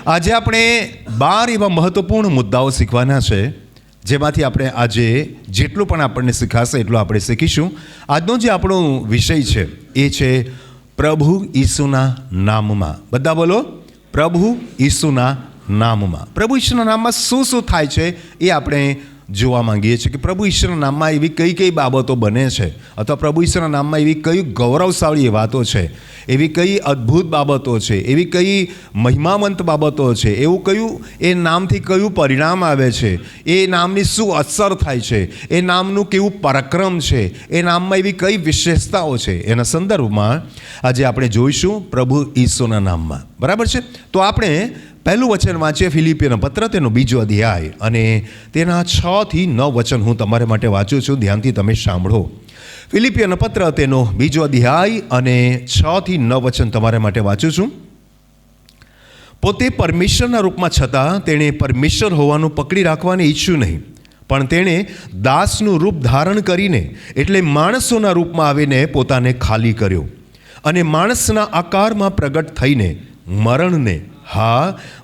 આજે આપણે 12 એવા મહત્વપૂર્ણ મુદ્દાઓ શીખવાના છે, જેમાંથી આપણે આજે જેટલું પણ આપણને શીખાશે એટલું આપણે શીખીશું. આજનો જે આપણો વિષય છે એ છે પ્રભુ ઈસુના નામમાં. બધા બોલો, પ્રભુ ઈસુના નામમાં. પ્રભુ ઈસુના નામમાં શું શું થાય છે એ આપણે જોવા માંગીએ છીએ કે પ્રભુ ઈશ્વરના નામમાં એવી કઈ કઈ બાબતો બને છે, અથવા પ્રભુ ઈશ્વરના નામમાં એવી કઈ ગૌરવશાળી વાતો છે, એવી કઈ અદ્ભુત બાબતો છે, એવી કઈ મહિમાવંત બાબતો છે, એવું કયું એ નામથી કયું પરિણામ આવે છે, એ નામની શું અસર થાય છે, એ નામનું કેવું પરાક્રમ છે, એ નામમાં એવી કઈ વિશેષતાઓ છે, એના સંદર્ભમાં આજે આપણે જોઈશું પ્રભુ ઈસુના નામમાં. બરાબર છે? તો આપણે પહેલું વચન વાંચીએ, ફિલિપિયનો પત્ર, તેનો 2 અધ્યાય અને તેના 6 થી 9 વચન હું તમારા માટે વાંચું છું. ધ્યાનથી તમે સાંભળો. ફિલિપિયનો પત્ર, તેનો 2 અધ્યાય અને 6 થી 9 વચન તમારા માટે વાંચું છું. પોતે પરમેશ્વરના રૂપમાં છતાં તેણે પરમેશ્વર હોવાનું પકડી રાખવાને ઈચ્છ્યું નહીં, પણ તેણે દાસનું રૂપ ધારણ કરીને, એટલે માણસોના રૂપમાં આવીને પોતાને ખાલી કર્યો, અને માણસના આકારમાં પ્રગટ થઈને મરણને,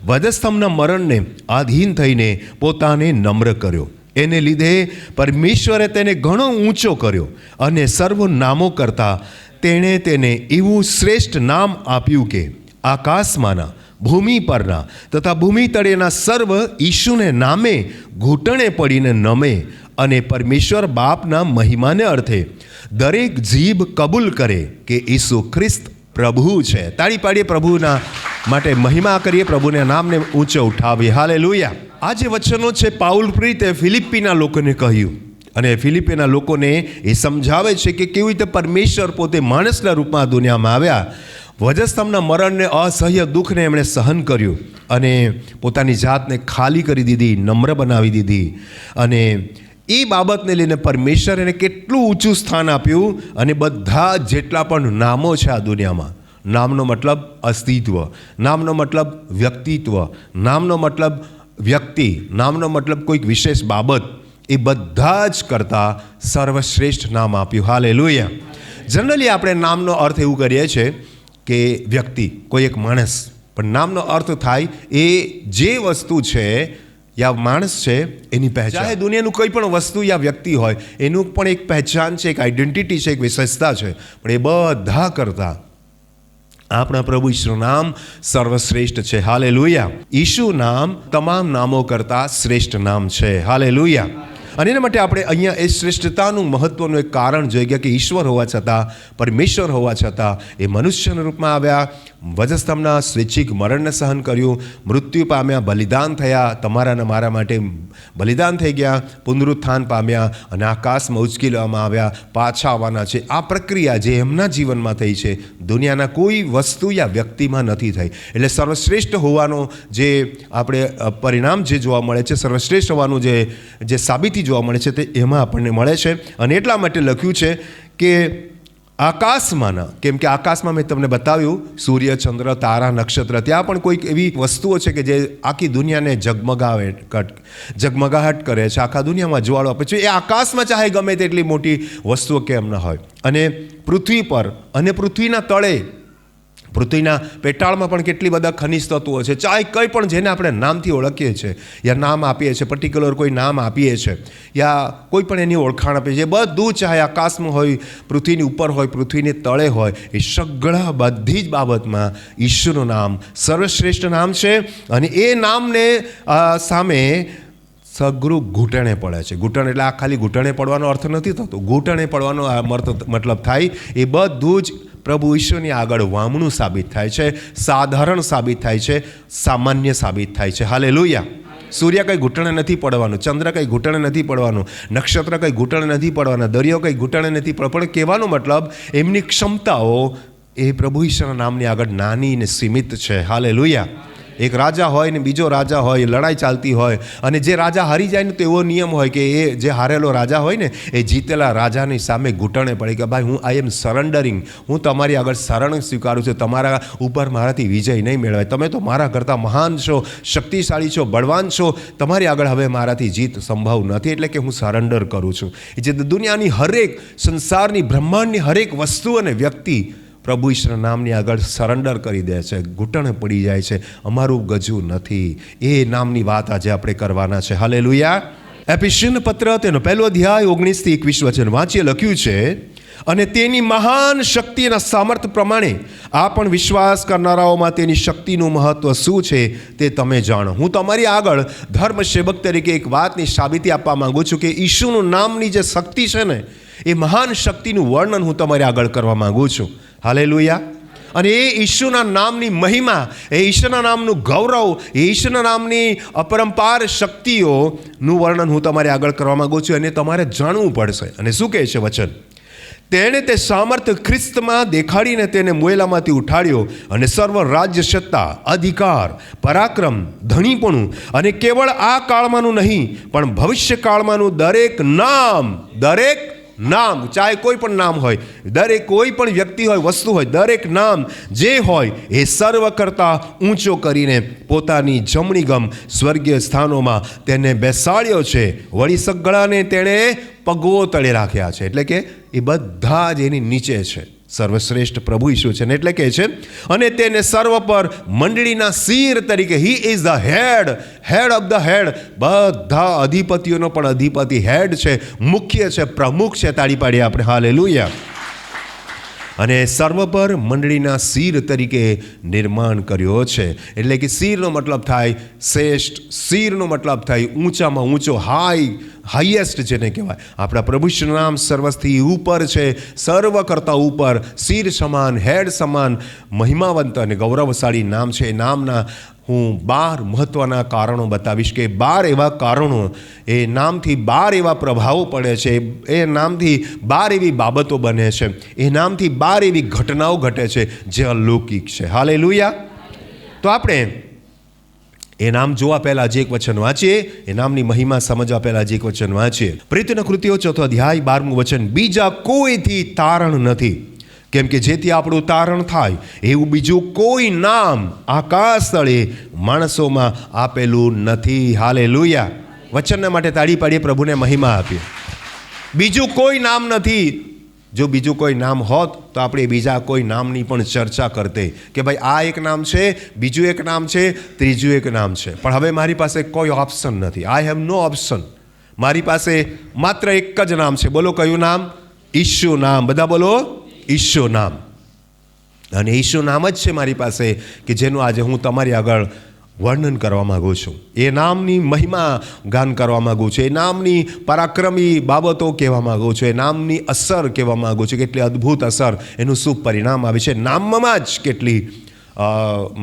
વધસ્તંભના મરણને આધીન થઈને પોતાને નમ્ર કર્યો. એને લીધે પરમેશ્વરે તેને ઘણો ઊંચો કર્યો, અને સર્વ નામો કરતાં તેણે તેને એવું શ્રેષ્ઠ નામ આપ્યું કે આકાશમાંના, ભૂમિ પરના તથા ભૂમિ તળેના સર્વ ઈશુને નામે ઘૂંટણે પડીને નમે, અને પરમેશ્વર બાપના મહિમાને અર્થે દરેક જીભ કબૂલ કરે કે ઈસુ ખ્રિસ્ત પ્રભુ છે. તાળી પાડીએ, પ્રભુના માટે મહિમા કરીએ, પ્રભુના નામને ઊંચો ઉઠાવીએ. હાલેલુયા. આ જે વચનો છે પાઉલ પ્રેરિતે ફિલિપ્પીના લોકોને કહ્યું, અને ફિલિપ્પીના લોકોને એ સમજાવે છે કે કેવી રીતે પરમેશ્વર પોતે માણસના રૂપમાં દુનિયામાં આવ્યા, વધસ્તંભના મરણને, અસહ્ય દુઃખને એમણે સહન કર્યું, અને પોતાની જાતને ખાલી કરી દીધી, નમ્ર બનાવી દીધી, અને એ બાબતને લઈને પરમેશ્વર એને કેટલું ઊંચું સ્થાન આપ્યું. અને બધા જેટલા પણ નામો છે આ દુનિયામાં, નામનો મતલબ અસ્તિત્વ, નામનો મતલબ વ્યક્તિત્વ, નામનો મતલબ વ્યક્તિ, નામનો મતલબ કોઈક વિશેષ બાબત, એ બધા જ કરતાં સર્વશ્રેષ્ઠ નામ આપ્યું. હાલેલુયા. જનરલી આપણે નામનો અર્થ એવું કરીએ છીએ કે વ્યક્તિ, કોઈ એક માણસ, પણ નામનો અર્થ થાય એ જે વસ્તુ છે યા માણસ છે એની પહેચાન. ચાહે દુનિયાનું કોઈ પણ વસ્તુ યા વ્યક્તિ હોય, એનું પણ એક પહેચાન છે, એક આઈડેન્ટિટી છે, એક વિશેષતા છે, પણ એ બધા કરતાં આપણા પ્રભુ ઈશુનું નામ સર્વશ્રેષ્ઠ છે. હાલેલુયા. ઈશુ નામ તમામ નામો કરતાં શ્રેષ્ઠ નામ છે. હાલેલુયા. અને એના માટે આપણે અહીંયા એ શ્રેષ્ઠતાનું મહત્ત્વનું એક કારણ જોઈ ગયા કે ઈશ્વર હોવા છતાં, પરમેશ્વર હોવા છતાં એ મનુષ્યના રૂપમાં આવ્યા, વધસ્તંભના સ્વૈચ્છિક મરણને સહન કર્યું, મૃત્યુ પામ્યા, બલિદાન થયા, તમારા અને મારા માટે બલિદાન થઈ ગયા, પુનરુત્થાન પામ્યા, અને આકાશમાં ઉંચકી લેવામાં આવ્યા, પાછા આવવાના છે. આ પ્રક્રિયા જે એમના જીવનમાં થઈ છે, દુનિયાના કોઈ વસ્તુ યા વ્યક્તિમાં નથી થઈ. એટલે સર્વશ્રેષ્ઠ હોવાનો જે આપણે પરિણામ જે જોવા મળે છે, સર્વશ્રેષ્ઠ હોવાનું જે સાબિતી જોવા મળે છે, તે એમાં આપણને મળે છે. અને એટલા માટે લખ્યું છે કે આકાશમાંના, કેમ કે આકાશમાં મેં તમને બતાવ્યું સૂર્ય, ચંદ્ર, તારા, નક્ષત્ર, ત્યાં પણ કોઈક એવી વસ્તુઓ છે કે જે આખી દુનિયાને ઝગમગાહટ કરે છે, આખા દુનિયામાં જ્વાળો આપે છે. એ આકાશમાં ચાહે ગમે તેટલી મોટી વસ્તુઓ કેમ ન હોય, અને પૃથ્વી પર અને પૃથ્વીના તળે, પૃથ્વીના પેટાળમાં પણ કેટલી બધા ખનિજ તત્વો છે. ચાહે કંઈ પણ જેને આપણે નામથી ઓળખીએ છીએ, યા નામ આપીએ છીએ, પર્ટિક્યુલર કોઈ નામ આપીએ છીએ, યા કોઈ પણ એની ઓળખાણ આપીએ છીએ, બધું ચાહે આકાશમાં હોય, પૃથ્વીની ઉપર હોય, પૃથ્વીની તળે હોય, એ સગળા બધી જ બાબતમાં ઈશ્વરનું નામ સર્વશ્રેષ્ઠ નામ છે. અને એ નામને સામે સગરું ઘૂંટણે પડે છે. ઘૂંટણ એટલે આ ખાલી ઘૂંટણે પડવાનો અર્થ નથી થતો. ઘૂંટણે પડવાનો મતલબ થાય એ બધું જ પ્રભુ ઈશ્વરની આગળ વામણું સાબિત થાય છે, સાધારણ સાબિત થાય છે, સામાન્ય સાબિત થાય છે. હાલેલુયા. સૂર્ય કંઈ ઘૂંટણે નથી પડવાનું, ચંદ્ર કંઈ ઘૂંટણે નથી પડવાનું, નક્ષત્ર કંઈ ઘૂંટણે નથી પડવાના, દરિયો કંઈ ઘૂંટણે નથી પડવાનો. પણ કહેવાનો મતલબ એમની ક્ષમતાઓ એ પ્રભુ ઈશ્વરના નામની આગળ નાની ને સીમિત છે. હાલેલુયા. એક રાજા હોય ને બીજો રાજા હોય, લડાઈ ચાલતી હોય, અને જે રાજા હારી જાય ને તો એવો નિયમ હોય કે એ જે હારેલો રાજા હોય ને એ જીતેલા રાજાની સામે ઘૂંટણે પડે કે ભાઈ હું આઈ એમ સરેન્ડરિંગ, હું તમારી આગળ શરણ સ્વીકારું છું, તમારા ઉપર મારાથી વિજય નહીં મેળવાય, તમે તો મારા કરતાં મહાન છો, શક્તિશાળી છો, બળવાન છો, તમારી આગળ હવે મારાથી જીત સંભવ નથી, એટલે કે હું સરેન્ડર કરું છું. એ જે દુનિયાની હરેક, સંસારની, બ્રહ્માંડની હરેક વસ્તુ અને વ્યક્તિ પ્રભુ ઈશ્વરના નામની આગળ સરેન્ડર કરી દે છે, ઘૂંટણે પડી જાય છે, અમારું ગજું નથી, એ નામની વાત આજે આપણે કરવાના છે. હાલેલુયા. એફેસિયન પત્ર તેનો 1 અધ્યાય 19-21 વચન વાંચીએ. લખ્યું છે, અને તેની મહાન શક્તિના સામર્થ્ય પ્રમાણે આ પણ વિશ્વાસ કરનારાઓમાં તેની શક્તિનું મહત્વ શું છે તે તમે જાણો. હું તમારી આગળ ધર્મ સેવક તરીકે એક વાતની સાબિતી આપવા માંગુ છું કે ઈસુનું નામની જે શક્તિ છે ને, એ મહાન શક્તિનું વર્ણન હું તમારી આગળ કરવા માંગુ છું. હાલેલુયા. અને એ ઈસુના નામની મહિમા, એ ઈશ્વરના નામનું ગૌરવ, એ ઈશ્વરના નામની અપરંપાર શક્તિઓનું વર્ણન હું તમારી આગળ કરવા માંગુ છું. અને તમારે જાણવું પડશે. અને શું કહે છે વચન? તેણે તે સામર્થ્ય ખ્રિસ્તમાં દેખાડીને તેને મોયેલામાંથી ઉઠાડ્યો અને સર્વ રાજ્ય, સત્તા, અધિકાર, પરાક્રમ, ધણીપણું અને કેવળ આ કાળમાંનું નહીં પણ ભવિષ્ય કાળમાંનું દરેક નામ, ચાહે કોઈ પણ નામ હોય, દરેક કોઈ પણ વ્યક્તિ હોય, વસ્તુ હોય, દરેક નામ જે હોય એ સર્વ કરતાં ઊંચો કરીને પોતાની જમણી ગમ સ્વર્ગીય સ્થાનોમાં તેને બેસાડ્યો છે. વળી સગળાને તેણે પગવો તળે રાખ્યા છે. એટલે કે એ બધા જ એની નીચે છે. સર્વશ્રેષ્ઠ પ્રભુ ઈસુ છે ને, એટલે કહે છે, અને તેને સર્વ પર મંડળીના શિર તરીકે, he is the head of the head. બધા અધિપતિઓનો પણ અધિપતિ હેડ છે, મુખ્ય છે, પ્રમુખ છે. તાળી પાડીએ આપણે. હાલેલુયા. અને સર્વ પર મંડળીના શિર તરીકે નિર્માણ કર્યો છે. એટલે કે શિરનો મતલબ થાય શ્રેષ્ઠ, શિરનો મતલબ થાય ઊંચામાં ઊંચો, હાઈએસ્ટ જેને કહેવાય. આપણા પ્રભુ ઈસુનું નામ સર્વથી ઉપર છે, સર્વ કરતાં ઉપર, શિર સમાન, હેડ સમાન મહિમાવંત અને ગૌરવશાળી નામ છે. એ નામના હું 12 મહત્ત્વના કારણો બતાવીશ કે 12 એવા કારણો, એ નામથી 12 એવા પ્રભાવો પડે છે, એ નામથી 12 એવી બાબતો બને છે, એ નામથી 12 એવી ઘટનાઓ ઘટે છે જે અલૌકિક છે. હાલેલુયા. તો આપણે એ નામ જોવા પહેલાં જે એક વચન વાંચીએ, એ નામની મહિમા સમજવા પહેલાં જે એક વચન વાંચીએ. પ્રેરિતોના કૃત્યો 4 અધ્યાય 12મું વચન. બીજા કોઈથી તારણ નથી, કેમ કે જેથી આપણું તારણ થાય એવું બીજું કોઈ નામ આકાશ તળે માણસોમાં આપેલું નથી. હાલેલુયા. વચનના માટે તાળી પાડીએ, પ્રભુને મહિમા આપીએ. બીજું કોઈ નામ નથી. જો બીજું કોઈ નામ હોત તો આપણે બીજા કોઈ નામની પણ ચર્ચા કરતે કે ભાઈ આ એક નામ છે, બીજું એક નામ છે, ત્રીજું એક નામ છે. પણ હવે મારી પાસે કોઈ ઓપ્શન નથી. I have no option. મારી પાસે માત્ર એક જ નામ છે. બોલો કયું નામ? ઈસુ નામ. બધા બોલો, ઈસુ નામ. અને ઈસુ નામ જ છે મારી પાસે કે જેનું આજે હું તમારી આગળ વર્ણન કરવા માગું છું. એ નામની મહિમા ગાન કરવા માગું છું. એ નામની પરાક્રમી બાબતો કહેવા માગું છું. એ નામની અસર કહેવા માગું છું. કેટલી અદ્ભુત અસર, એનું શું પરિણામ આવે છે. નામમાં જ કેટલી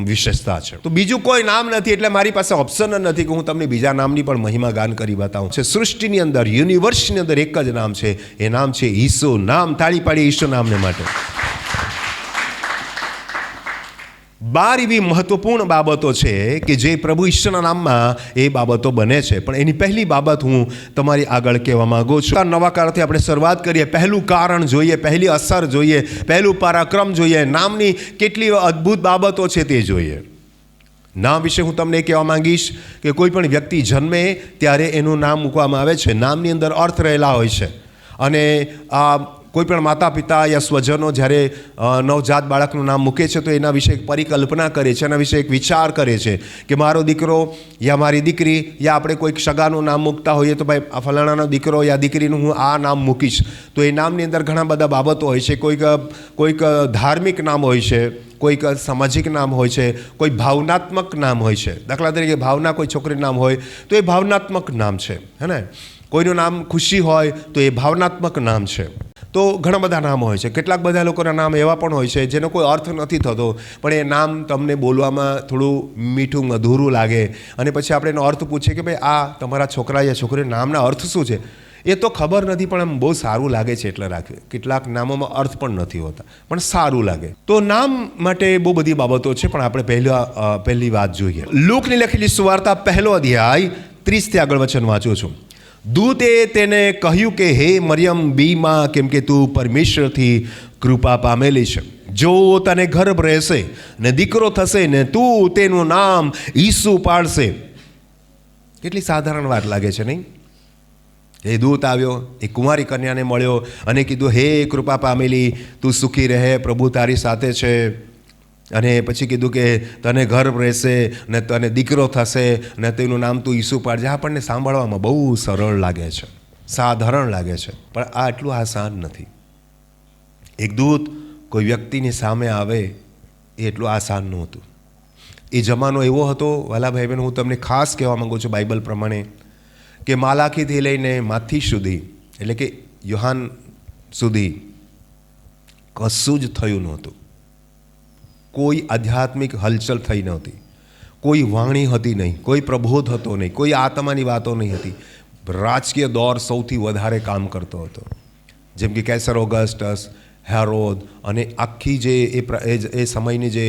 વિશેષતા છે. તો બીજું કોઈ નામ નથી, એટલે મારી પાસે ઓપ્શન જ નથી કે હું તમને બીજા નામની પણ મહિમા ગાન કરી બતાવું. છે સૃષ્ટિની અંદર, યુનિવર્સની અંદર એક જ નામ છે. એ નામ છે ઈસુ નામ. તાળી પાડી ઈસુ નામને માટે. 12 એવી મહત્વપૂર્ણ બાબતો છે કે જે પ્રભુ ઈશ્વરના નામમાં એ બાબતો બને છે. પણ એની પહેલી બાબત હું તમારી આગળ કહેવા માંગુ છું. નવા કાળથી આપણે શરૂઆત કરીએ. પહેલું કારણ જોઈએ, પહેલી અસર જોઈએ, પહેલું પરાક્રમ જોઈએ, નામની કેટલી અદ્ભુત બાબતો છે તે જોઈએ. નામ વિશે હું તમને કહેવા માંગીશ કે કોઈ પણ વ્યક્તિ જન્મે ત્યારે એનું નામ મૂકવામાં આવે છે. નામની અંદર અર્થ રહેલા હોય છે. અને કોઈ પણ માતા પિતા યા સ્વજનો જ્યારે નવજાત બાળકનું નામ મૂકે છે તો એના વિશે એક પરિકલ્પના કરે છે, એના વિશે એક વિચાર કરે છે કે મારો દીકરો યા મારી દીકરી, યા આપણે કોઈક સગાનું નામ મૂકતા હોઈએ તો ભાઈ આ ફલાણાનો દીકરો યા દીકરીનું હું આ નામ મૂકીશ. તો એ નામની અંદર ઘણા બધા બાબતો હોય છે. કોઈક ધાર્મિક નામ હોય છે, કોઈક સામાજિક નામ હોય છે, કોઈ ભાવનાત્મક નામ હોય છે. દાખલા તરીકે ભાવના કોઈ છોકરીનું નામ હોય તો એ ભાવનાત્મક નામ છે, હે ને. કોઈનું નામ ખુશી હોય તો એ ભાવનાત્મક નામ છે. તો ઘણા બધા નામ હોય છે. કેટલાક બધા લોકોના નામ એવા પણ હોય છે જેનો કોઈ અર્થ નથી થતો, પણ એ નામ તમને બોલવામાં થોડું મીઠું મધુરું લાગે. અને પછી આપણે એનો અર્થ પૂછીએ કે ભાઈ આ તમારા છોકરા યા છોકરીના નામના અર્થ શું છે? એ તો ખબર નથી, પણ આમ બહુ સારું લાગે છે એટલે રાખ્યું. કેટલાક નામોમાં અર્થ પણ નથી હોતા, પણ સારું લાગે. તો નામ માટે બહુ બધી બાબતો છે, પણ આપણે પહેલી વાત જોઈએ. લૂકની લખેલી સુવાર્તા 1 અધ્યાય 30થી આગળ વચન વાંચું છું. દૂતે તેને કહ્યું કે હે મરિયમ બીમાં, કેમ કે તું પરમેશ્વરથી કૃપા પામેલી છે. જો તને ગર્ભ રહેશે ને દીકરો થશે ને તું તેનું નામ ઈસુ પાડશે. કેટલી સાધારણ વાત લાગે છે નહીં? એ દૂત આવ્યો, એ કુંવારી કન્યાને મળ્યો અને કીધું, હે કૃપા પામેલી, તું સુખી રહે, પ્રભુ તારી સાથે છે. અને પછી કીધું કે તને ગર્ભ રહેશે ને તને દીકરો થશે ને તેનું નામ તું ઈસુ પાડજે. આપણને સાંભળવામાં બહુ સરળ લાગે છે, સાધારણ લાગે છે, પણ આ એટલું આસાન નથી. એક દૂત કોઈ વ્યક્તિની સામે આવે એ એટલું આસાન નહોતું. એ જમાનો એવો હતો, વાલા ભાઈ બહેન, હું તમને ખાસ કહેવા માગું છું બાઇબલ પ્રમાણે, કે માલાખીથી લઈને માથી સુધી, એટલે કે યોહાન સુધી કશું જ થયું નહોતું. કોઈ આધ્યાત્મિક હલચલ થઈ નહોતી, કોઈ વાણી હતી નહીં, કોઈ પ્રબોધ હતો નહીં, કોઈ આત્માની વાતો નહીં હતી. રાજકીય દોર સૌથી વધારે કામ કરતો હતો, જેમ કે કેસર ઓગસ્ટસ, હેરોદ, અને આખી જે એ સમયની જે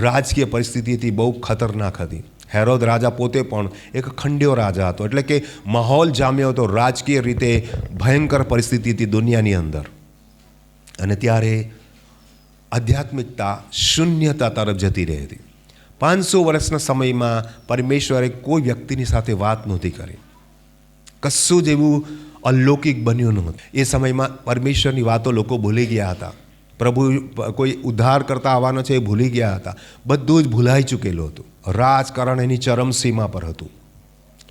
રાજકીય પરિસ્થિતિ હતી બહુ ખતરનાક હતી. હેરોદ રાજા પોતે પણ એક ખંડ્યો રાજા હતો, એટલે કે માહોલ જામ્યો હતો, રાજકીય રીતે ભયંકર પરિસ્થિતિ હતી દુનિયાની અંદર. અને ત્યારે આધ્યાત્મિકતા શૂન્યતા તરફ જતી રહી હતી. 500 વર્ષના સમયમાં પરમેશ્વરે કોઈ વ્યક્તિની સાથે વાત નહોતી કરી, કશું જ એવું અલૌકિક બન્યું નહોતું. એ સમયમાં પરમેશ્વરની વાતો લોકો ભૂલી ગયા હતા. પ્રભુ કોઈ ઉદ્ધાર કરતા આવવાનો છે એ ભૂલી ગયા હતા. બધું જ ભૂલાઈ ચૂકેલું હતું. રાજકારણ એની ચરમસીમા પર હતું.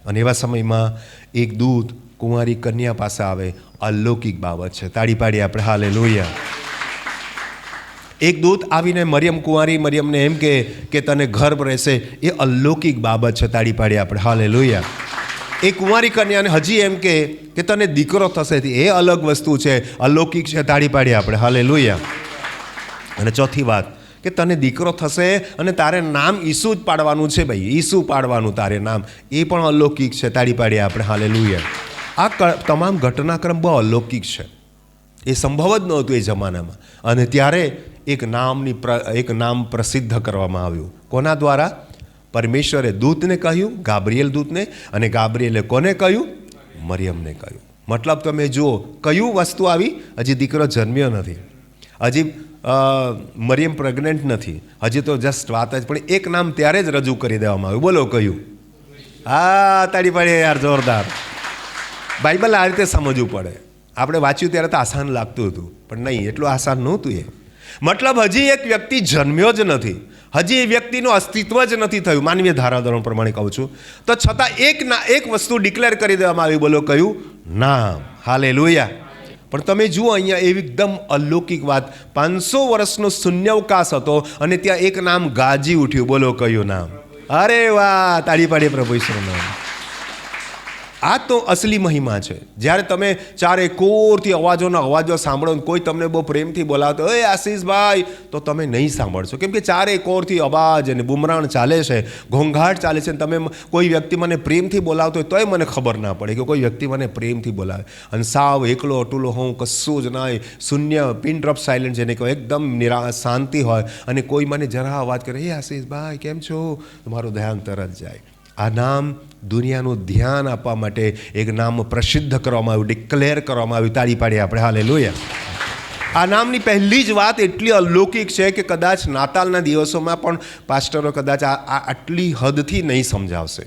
અને એવા સમયમાં એક દૂત કુંવારી કન્યા પાસે આવે. અલૌકિક બાબત છે, તાળી પાડીએ આપણે હાલેલુયા. એક દૂત આવીને કુંવારી મરિયમને એમ કે તને ગર્ભ રહેશે. એ અલૌકિક બાબત છે, તાળી પાડીએ આપણે હાલેલુયા. એ કુંવારી કન્યાને હજી એમ કે તને દીકરો થશે, એ અલગ વસ્તુ છે, અલૌકિક છે, તાળી પાડીએ આપણે હાલેલુયા. અને ચોથી વાત કે તને દીકરો થશે અને તારે નામ ઈસુ જ પાડવાનું છે. ભાઈ, ઈસુ પાડવાનું તારે નામ, એ પણ અલૌકિક છે, તાળી પાડીએ આપણે હાલેલુયા. આ તમામ ઘટનાક્રમ બહુ અલૌકિક છે, એ સંભવ જ નહોતું એ જમાનામાં. અને ત્યારે એક નામ પ્રસિદ્ધ કરવામાં આવ્યું. કોના દ્વારા? પરમેશ્વરે દૂતને કહ્યું, ગાબ્રિએલ દૂતને, અને ગાબ્રિએલે કોને કહ્યું? મરિયમને કહ્યું. મતલબ તમે જુઓ, કયું વસ્તુ આવી? હજી દીકરો જન્મ્યો નથી, હજી મરિયમ પ્રેગ્નન્ટ નથી, હજી તો જસ્ટ વાત જ, પણ એક નામ ત્યારે જ રજૂ કરી દેવામાં આવ્યું. બોલો કયું? હા, તાળી પાડીએ યાર, જોરદાર. બાઇબલ આ રીતે સમજવું પડે. આપણે વાંચ્યું ત્યારે તો આસાન લાગતું હતું, પણ નહીં, એટલું આસાન નહોતું એ. મતલબ હજી એક વ્યક્તિ જન્મ્યો જ નથી, હજી એ વ્યક્તિનું અસ્તિત્વ જ નથી થયું, માનવીય ધારાધોરણ પ્રમાણે કહું છું, તો છતાં એક વસ્તુ ડિક્લેર કરી દેવામાં આવી. બોલો કયું? નામ. હાલેલુયા. પણ તમે જુઓ અહીંયા એકદમ અલૌકિક વાત. 500 વર્ષનો શૂન્યાવકાશ હતો અને ત્યાં એક નામ ગાજી ઉઠ્યું. બોલો કયું નામ? અરે વાહ, તાળી પાડીએ પ્રભુ ઈશ્વરનું નામ. આ તો અસલી મહિમા છે. જ્યારે તમે ચારે કોરથી અવાજો સાંભળો, કોઈ તમને બહુ પ્રેમથી બોલાવતો, એ આશીષભાઈ, તો તમે નહીં સાંભળશો, કેમ કે ચારે કોરથી અવાજ અને બુમરાણ ચાલે છે, ઘોંઘાટ ચાલે છે. તમે કોઈ વ્યક્તિ મને પ્રેમથી બોલાવતો હોય તોય મને ખબર ના પડે કે કોઈ વ્યક્તિ મને પ્રેમથી બોલાવે. અને સાવ એકલો અટુલો હોઉં, કશું જ ના, શૂન્ય, પિન ડ્રોપ સાયલન્ટ જેને કહો, એકદમ શાંતિ હોય, અને કોઈ મને જરા અવાજ કરે, એ આશીષભાઈ કેમ છો, તમારું ધ્યાન તરત જાય. આ નામ દુનિયાનું ધ્યાન આપવા માટે એક નામ પ્રસિદ્ધ કરવામાં આવ્યું, ડિક્લેર કરવામાં આવ્યું. તાળી પાડીએ આપણે હાલેલુયા. આ નામની પહેલી જ વાત એટલી અલૌકિક છે કે કદાચ નાતાલના દિવસોમાં પણ પાસ્ટરો કદાચ આટલી હદથી નહીં સમજાવશે.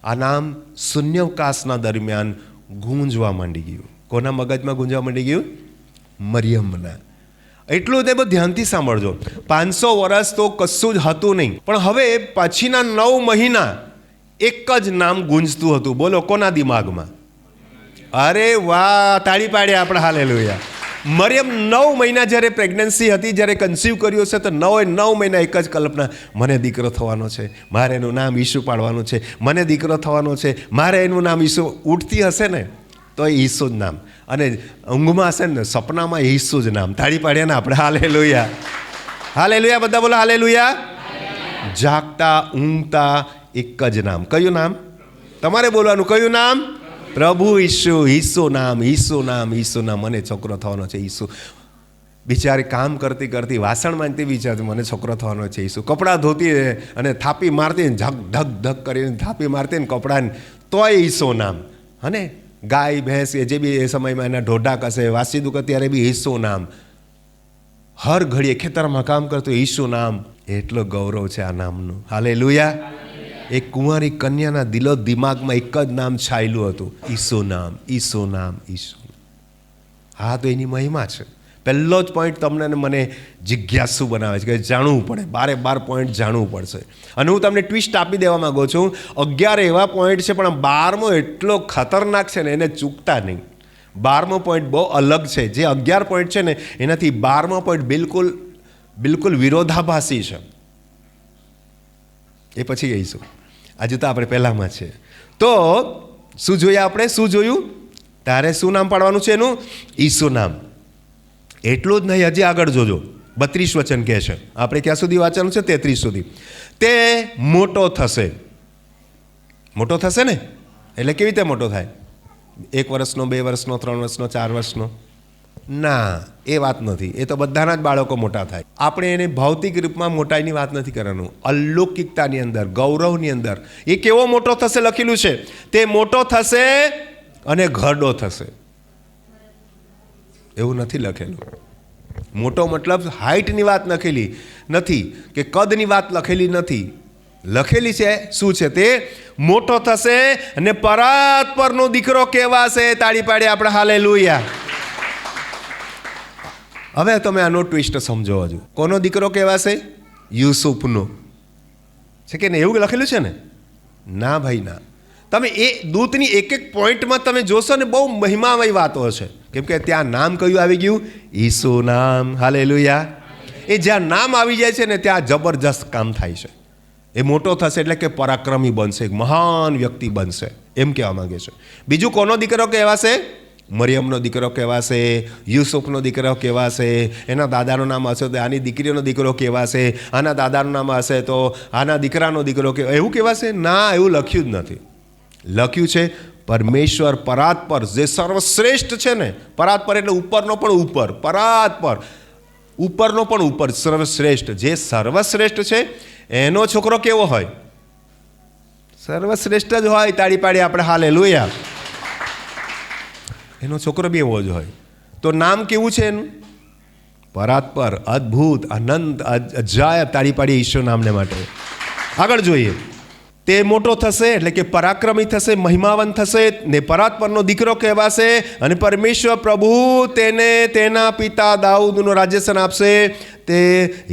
આ નામ શૂન્યાવકાશના દરમિયાન ગૂંજવા માંડી ગયું. કોના મગજમાં ગૂંજવા માંડી ગયું? મરિયમના. એટલું તે બધું ધ્યાનથી સાંભળજો. 500 વર્ષ તો કશું જ હતું નહીં, પણ હવે પછીના 9 મહિના એક જ નામ ગુંજતું હતું. બોલો કોના દિમાગમાં? અરે વાહ, તાળી પાડીએ આપણે હાલેલુયા. મરિયમ 9 મહિના જ્યારે પ્રેગ્નન્સી હતી, જ્યારે કન્સીવ કર્યું હશે, તો 9 મહિના એક જ કલ્પના, મને દીકરો થવાનો છે, મારે એનું નામ ઈસુ પાડવાનું છે, મને દીકરો થવાનો છે, મારે એનું નામ ઈસુ. ઉઠતી હશે ને તો એ ઈસુ જ નામ, અને ઊંઘમાં હશે ને સપનામાં ઈસુ જ નામ. તાળી પાડીએ ને આપણે હાલેલુયા. હાલેલુયા, બધા બોલો હાલેલુયા. જાગતા ઊંઘતા એક જ નામ. કયું નામ? તમારે બોલવાનું. કયું નામ? પ્રભુ ઈસુ. ઈસુ નામ, ઈસુ નામ, ઈસુ નામ. મને છોકરો થવાનો છે ઈસુ. બિચારી કામ કરતી કરતી વાસણ માંગતી, વિચારતી મને છોકરો થવાનો છે ઈસુ. કપડાં ધોતી અને થાપી મારતી, ધક ધક કરીને થાપી મારતી ને કપડાને, તોય ઈસુ નામ. અને ગાય ભેંસ જે બી એ સમયમાં એના ઢોઢા કસે વાસીદું કરે ત્યારે બી ઈસુ નામ. હર ઘડીએ ખેતરમાં કામ કરતું ઈસુ નામ. એટલો ગૌરવ છે આ નામનું. હાલેલુયા. એક કુંવારી કન્યાના દિલો દિમાગમાં એક જ નામ છાયેલું હતું, ઈસુ નામ, ઈસુ નામ, ઈસુ. હા, તો એની મહિમા છે. પહેલો જ પોઈન્ટ તમને ને મને જિજ્ઞાસુ બનાવે છે કે જાણવું પડે, 12 પોઈન્ટ જાણવું પડશે. અને હું તમને ટ્વિસ્ટ આપી દેવા માંગુ છું. 11 એવા પોઈન્ટ છે, પણ 12મો એટલો ખતરનાક છે ને, એને ચૂકતા નહીં. 12મો પોઈન્ટ બહુ અલગ છે. જે 11 પોઈન્ટ છે ને, એનાથી 12મો પોઈન્ટ બિલકુલ વિરોધાભાસી છે. એ પછી કહીશું. આજે તો આપણે પહેલામાં છે. તો શું જોઈએ આપણે? શું જોયું? તારે શું નામ પાડવાનું છે એનું? ઈસુ નામ. એટલું જ નહીં, હજી આગળ જોજો. 32 વચન કહે છે. આપણે ક્યાં સુધી વાંચવાનું છે? 33 સુધી. તે મોટો થશે. મોટો થશે ને એટલે કેવી રીતે મોટો થાય? 1 વર્ષનો, 2 વર્ષનો, 3 વર્ષનો, 4 વર્ષનો? ના, એ વાત નથી. એ તો બધાના જ બાળકો મોટા થાય. આપણે એને ભૌતિક રૂપમાં મોટાઈની વાત નથી કરવાનું. અલૌકિકતાની અંદર, ગૌરવની અંદર એ કેવો મોટો થશે લખેલું છે. તે મોટો થશે અને ઘરડો થશે. એવું નથી લખેલું. મોટો મતલબ હાઇટની વાત લખેલી નથી કે કદની વાત લખેલી નથી. લખેલી છે શું છે? તે મોટો થશે અને પરાત્પરનો દીકરો કહેવાશે. તાળી પાડીએ આપણે હાલેલુયા. હવે તમે આનો ટ્વિસ્ટ સમજો. હજુ કોનો દીકરો કહેવાશે? યુસુફનો. છે કે નહીં? એવું લખેલું છે ને? ના ભાઈ ના. તમે એ દૂતની એક પોઈન્ટમાં તમે જોશો ને, બહુ મહિમામય વાતો છે. કેમ કે ત્યાં નામ કયું આવી ગયું? ઈસુ નામ. હાલેલુયા. એ જ્યાં નામ આવી જાય છે ને, ત્યાં જબરજસ્ત કામ થાય છે. એ મોટો થશે એટલે કે પરાક્રમી બનશે, એક મહાન વ્યક્તિ બનશે, એમ કહેવા માંગે છે. બીજું કોનો દીકરો કહેવાશે? મરિયમનો દીકરો કહેવાશે, યુસુફનો દીકરો કહેવાશે. એના દાદાનું નામ હશે તો આની દીકરીનો દીકરો કહેવાશે. આના દાદાનું નામ હશે તો આના દીકરાનો દીકરો કહેવાય. એવું કહેવાશે? ના, એવું લખ્યું જ નથી. લખ્યું છે પરમેશ્વર પરાત્પર, જે સર્વશ્રેષ્ઠ છે ને. પરાત્પર એટલે ઉપરનો પણ ઉપર, પરાત્પર ઉપરનો પણ ઉપર, સર્વશ્રેષ્ઠ. જે સર્વશ્રેષ્ઠ છે એનો છોકરો કેવો હોય? સર્વશ્રેષ્ઠ જ હોય. તાળી પાડી આપણે હાલેલુયા. એનો છોકરો બી એવો જ હોય. તો નામ કેવું છે એનું? પરાત્પર, અદ્ભુત, અનંત, અજાયબ. તાળી પાડી ઈશ્વર નામને માટે. આગળ જોઈએ. તે મોટો થશે એટલે કે પરાક્રમી થશે, મહિમાવંત થશે ને પરાત્પરનો દીકરો કહેવાશે. અને પરમેશ્વર પ્રભુ તેને તેના પિતા દાઉદનો રાજ્યસન આપશે. તે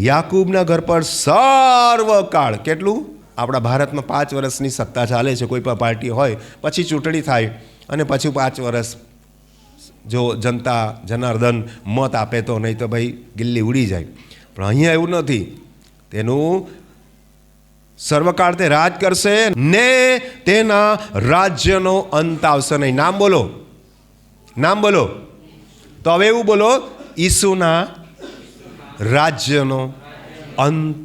યાકૂબના ઘર પર સર્વકાળ. કેટલું? આપણા ભારતમાં 5 વર્ષની સત્તા ચાલે છે. કોઈ પણ પાર્ટી હોય, પછી ચૂંટણી થાય અને પછી 5 વર્ષ જો જનતા જનાર્દન મત આપે તો, નહીં તો ભાઈ ગિલ્લી ઉડી જાય. પણ અહીંયા એવું નથી. તેનું સર્વકાળ તે રાજ કરશે ને તેના રાજ્યનો અંત આવશે નહીં. નામ બોલો, નામ બોલો. તો હવે એવું બોલો, ઈસુના રાજ્યનો અંત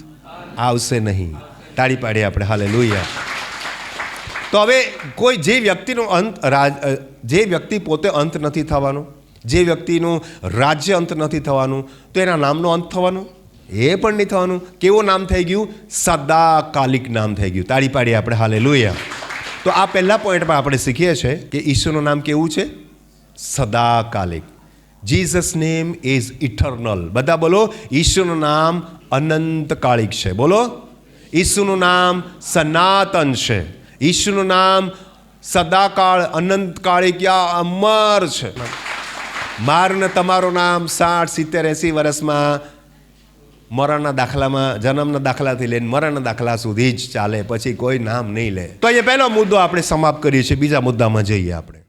આવશે નહીં. તાળી પાડીએ આપણે હાલેલુયા. તો હવે કોઈ જે વ્યક્તિનો અંત, જે વ્યક્તિ પોતે અંત નથી થવાનું, જે વ્યક્તિનું રાજ્ય અંત નથી થવાનું, તો એના નામનો અંત થવાનો? એ પણ નહીં થવાનું. કેવું નામ થઈ ગયું? સદાકાલિક નામ થઈ ગયું. તાળી પાડીએ આપણે હાલેલુયા. તો આ પહેલા પોઈન્ટમાં આપણે શીખીએ છીએ કે ઈસુનું નામ કેવું છે? સદાકાલિક. Jesus name is eternal. બધા બોલો, ઈસુનું નામ અનંતકાળિક છે. બોલો, ઈસુનું નામ સનાતન છે. ઈસુનું નામ સદાકાળ, અનંતકાળિક યા અમર છે. મારને તમારું નામ 60, 70, 80 વર્ષમાં મરણના દાખલામાં, જન્મના દાખલાથી લઈને મરણના દાખલા સુધી જ ચાલે, પછી કોઈ નામ નહીં લે. તો અહીંયા પહેલો મુદ્દો આપણે સમાપ્ત કરીએ છીએ. બીજા મુદ્દામાં જઈએ આપણે.